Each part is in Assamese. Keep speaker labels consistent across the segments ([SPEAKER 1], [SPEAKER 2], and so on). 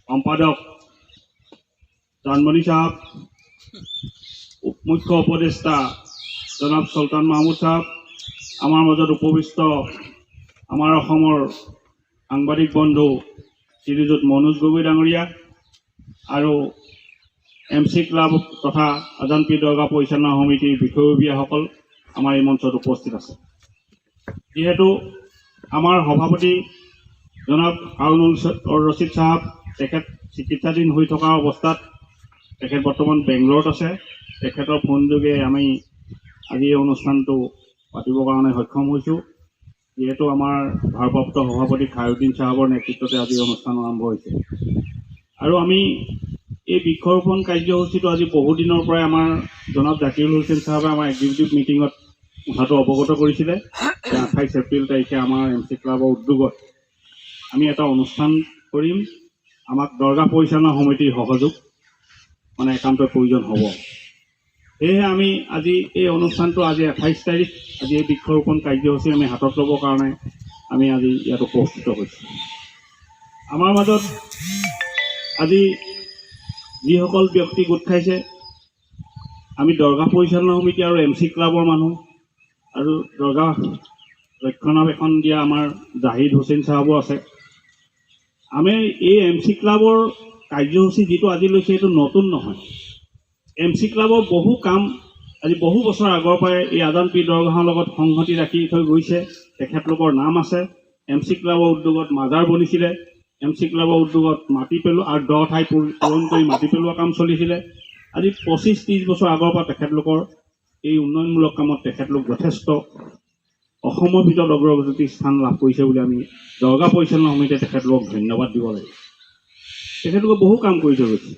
[SPEAKER 1] সম্পাদক জানমণি সাহেব, মুখ্য উপদেষ্টা জনাব চুলতান মাহমুদ সাহেব, আমাৰ মাজত উপবিষ্ট আমাৰ অসমৰ সাংবাদিক বন্ধু শ্ৰীযুত মনোজ গগৈ ডাঙৰীয়া আৰু MC ক্লাব তথা আজানপীৰ দৰগাহ পৰিচালনা সমিতিৰ বিষয়ববীয়াসকল আমাৰ এই মঞ্চত উপস্থিত আছে। যিহেতু আমাৰ সভাপতি জনাব হাৰুনুৰ ৰছিদ সাহেব তেখেত চিকিৎসাধীন হৈ থকা অৱস্থাত তেখেত বৰ্তমান বেংগলোৰত আছে। তেখেতৰ ফোনযোগে আমি আজি এই অনুষ্ঠানটো পাতিবৰ কাৰণে সক্ষম হৈছোঁ। যিহেতু আমাৰ ভাৰপ্ৰাপ্ত সভাপতি খায়ৰুদ্দিন সাহেবৰ নেতৃত্বতে আজি অনুষ্ঠান আৰম্ভ হৈছে আৰু আমি এই বৃক্ষৰোপণ কাৰ্যসূচীটো আজি বহুদিনৰ পৰাই আমাৰ জনাব জাকিৰুল হুছেইন সাহেবে আমাৰ এক্সিকিউটিভ মিটিঙত কথাটো অৱগত কৰিছিলে। 28 এপ্ৰিল তাৰিখে আমাৰ MC ক্লাবৰ উদ্যোগত আমি এটা অনুষ্ঠান কৰিম। আমাক দৰগাহ পৰিচালনা সমিতিৰ সহযোগ একান্তই প্ৰয়োজন হ'ব। সেয়েহে আমি আজি এই অনুষ্ঠানটো আজি 28 তাৰিখ আজি এই বৃক্ষৰোপণ কাৰ্যসূচী আমি হাতত ল'বৰ কাৰণে আমি আজি ইয়াত উপস্থিত হৈছোঁ। আমাৰ মাজত আজি যিসকল ব্যক্তি গোট খাইছে, আমি দৰগাহ পৰিচালনা সমিতি আৰু MC ক্লাবৰ মানুহ আৰু দৰগাহ ৰক্ষণাবেক্ষণ দিয়া আমাৰ জাহিদ হুছেইন সাহেবো আছে। আমি এই MC ক্লাবৰ কাৰ্যসূচী যিটো আজি লৈছে এইটো নতুন নহয়। MC ক্লাবৰ বহু কাম আজি বহু বছৰ আগৰ পৰাই এই আজানপীৰ দৰগাহৰ লগত সংহতি ৰাখি থৈ গৈছে। তেখেতলোকৰ নাম আছে। MC ক্লাবৰ উদ্যোগত মাজাৰ বনিছিলে। MC ক্লাবৰ উদ্যোগত মাটি পেলোৱা আৰু 10 ঠাই পূৰণ কৰি মাটি পেলোৱা কাম চলিছিলে। আজি 25-30 বছৰ আগৰ পৰা তেখেতলোকৰ এই উন্নয়নমূলক কামত তেখেতলোক যথেষ্ট অসমৰ ভিতৰত অগ্ৰগতিৰ স্থান লাভ কৰিছে বুলি আমি দৰগাহ পৰিচালনা সমিতিয়ে তেখেতলোকক ধন্যবাদ দিব লাগিব। তেখেতলোকে বহু কাম কৰি থৈ গৈছে।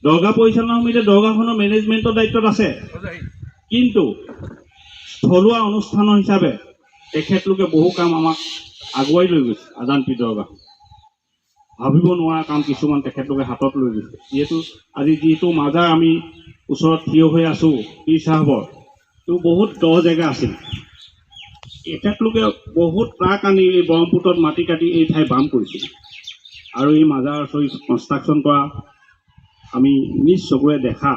[SPEAKER 1] দৰগাহ পৰিচালনা সমিতিয়ে দৰগাহখনৰ মেনেজমেণ্টৰ দায়িত্বত আছে, কিন্তু থলুৱা অনুষ্ঠান হিচাপে তেখেতলোকে বহু কাম আমাক আগুৱাই লৈ গৈছে। আজানপীৰ দৰগাহ ভাবিব নোৱাৰা কাম কিছুমান তেখেতলোকে হাতত লৈ গৈছে। আজি যিটো মাজাৰ আমি ওচৰত থিয় হৈ আছোঁ পীৰ চাহাবৰ, তো বহুত দ জেগা আছিল। তেখেতলোকে বহুত ট্ৰাক আনি এই ব্ৰহ্মপুত্ৰত মাটি কাটি এই ঠাই বাম কৰিছিল আৰু এই মাজাৰ কনষ্ট্ৰাকশ্যন কৰা আমি নিজ চকুৰে দেখা।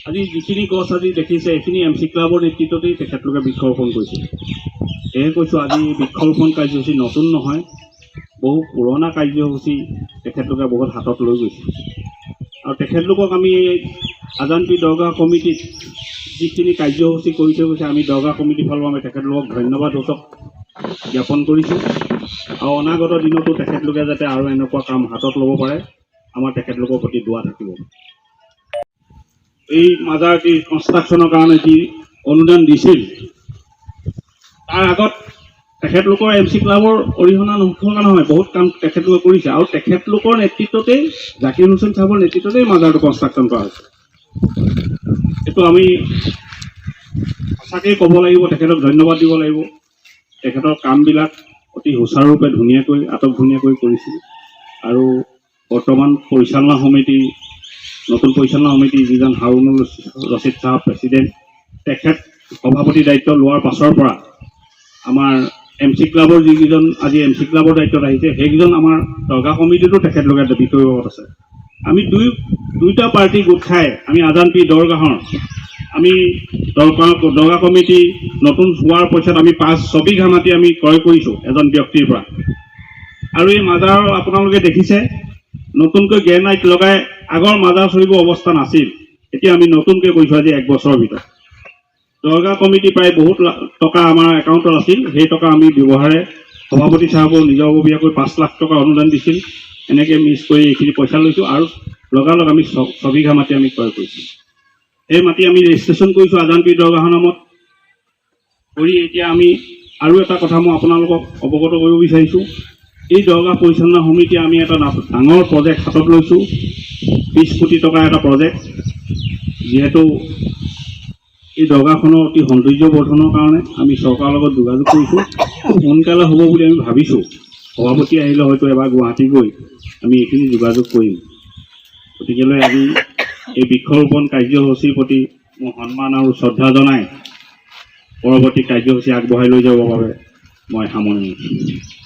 [SPEAKER 1] আজি যিখিনি গছ আজি দেখিছে এইখিনি MC ক্লাবৰ নেতৃত্বতেই তেখেতলোকে বৃক্ষৰোপণ কৰিছিল। সেয়ে কৈছোঁ আজি বৃক্ষৰোপণ কাৰ্যসূচী নতুন নহয়, বহু পুৰণা কাৰ্যসূচী তেখেতলোকে বহুত হাতত লৈ গৈছে আৰু তেখেতলোকক আমি আজানপীৰ দৰগাহ কমিটিত যিখিনি কাৰ্যসূচী কৰি থৈ গৈছে আমি দৰগাহ কমিটিৰ ফালৰ পৰা আমি তেখেতলোকক ধন্যবাদ জ্ঞাপন কৰিছোঁ আৰু অনাগত দিনতো তেখেতলোকে যাতে আৰু এনেকুৱা কাম হাতত ল'ব পাৰে আমাৰ তেখেতলোকৰ প্ৰতি দোৱা থাকিব। এই মাজাৰটি কনষ্ট্ৰাকশ্যনৰ কাৰণে যি অনুদান দিছিল তাৰ আগত তেখেতলোকৰ MC ক্লাবৰ অৰিহণা নথকা নহয়, বহুত কাম তেখেতলোকে কৰিছে আৰু তেখেতলোকৰ নেতৃত্বতেই জাকিৰ হুছেইন সাহেবৰ নেতৃত্বতেই মাজাৰটো কনষ্ট্ৰাকশ্যন কৰা হৈছে। এইটো আমি সঁচাকৈ ক'ব লাগিব, তেখেতক ধন্যবাদ দিব লাগিব। তেখেতৰ কামবিলাক অতি সুচাৰুৰূপে ধুনীয়াকৈ কৰিছিল আৰু বৰ্তমান নতুন পৰিচালনা সমিতি যিজন হাৰুনুৰ ৰছিদ সাহেব প্ৰেছিডেণ্ট, তেখেত সভাপতি দায়িত্ব লোৱাৰ পাছৰ পৰা আমাৰ MC ক্লাবৰ যিকেইজন আজি MC ক্লাবৰ দায়িত্বত আহিছে সেইকেইজন আমাৰ দৰগাহ কমিটিতো তেখেতলোকে বিষয়ববীয়াত আছে। আমি দুইটা পাৰ্টি গোট খাই আমি আজানপীৰ দৰগাহৰ আমি দৰগাহ কমিটি নতুন হোৱাৰ পইচাত আমি 5 বিঘা মাটি আমি ক্ৰয় কৰিছোঁ এজন ব্যক্তিৰ পৰা আৰু এই মাজাৰ আপোনালোকে দেখিছে নতুনকৈ গ্ৰেনাইট লগাই আগৰ মাজাৰ চলিব অৱস্থা নাছিল। এতিয়া আমি নতুনকৈ কৰিছোঁ আজি 1 বছৰৰ ভিতৰত। দৰগাহ কমিটি প্ৰায় বহুত টকা আমাৰ একাউণ্টত আছিল, সেই টকা আমি ব্যৱহাৰে সভাপতি চাহাবৰ নিজাববীয়াকৈ 5 লাখ টকা অনুদান দিছিল। এনেকৈ মিছ কৰি এইখিনি পইচা লৈছোঁ আৰু লগালগ আমি 6 বিঘা মাটি আমি ক্ৰয় কৰিছোঁ। এই মাটি আমি ৰেজিষ্ট্ৰেশ্যন কৰিছোঁ আজানপীৰ দৰগাহৰ নামত কৰি। এতিয়া আমি আৰু এটা কথা মই আপোনালোকক অৱগত কৰিব বিচাৰিছোঁ। এই দৰগাহ পৰিচালনা সমিতিয়ে আমি এটা ডাঙৰ প্ৰজেক্ট হাতত লৈছোঁ, 20 কোটি টকাৰ এটা প্ৰজেক্ট। যিহেতু এই দৰগাহখনৰ অতি সৌন্দৰ্য বৰ্ধনৰ কাৰণে আমি চৰকাৰৰ লগত যোগাযোগ কৰিছোঁ। সোনকালে হ'ব বুলি আমি ভাবিছোঁ। সভাপতি আহিলে হয়তো এবাৰ গুৱাহাটী গৈ আমি এইখিনি যোগাযোগ কৰিম। গতিকেলৈ আজি এই বৃক্ষৰোপণ কাৰ্যসূচীৰ প্ৰতি মই সন্মান আৰু শ্ৰদ্ধা জনাই পৰৱৰ্তী কাৰ্যসূচী আগবঢ়াই লৈ যাবৰ বাবে মই সামৰণি মাৰিছোঁ।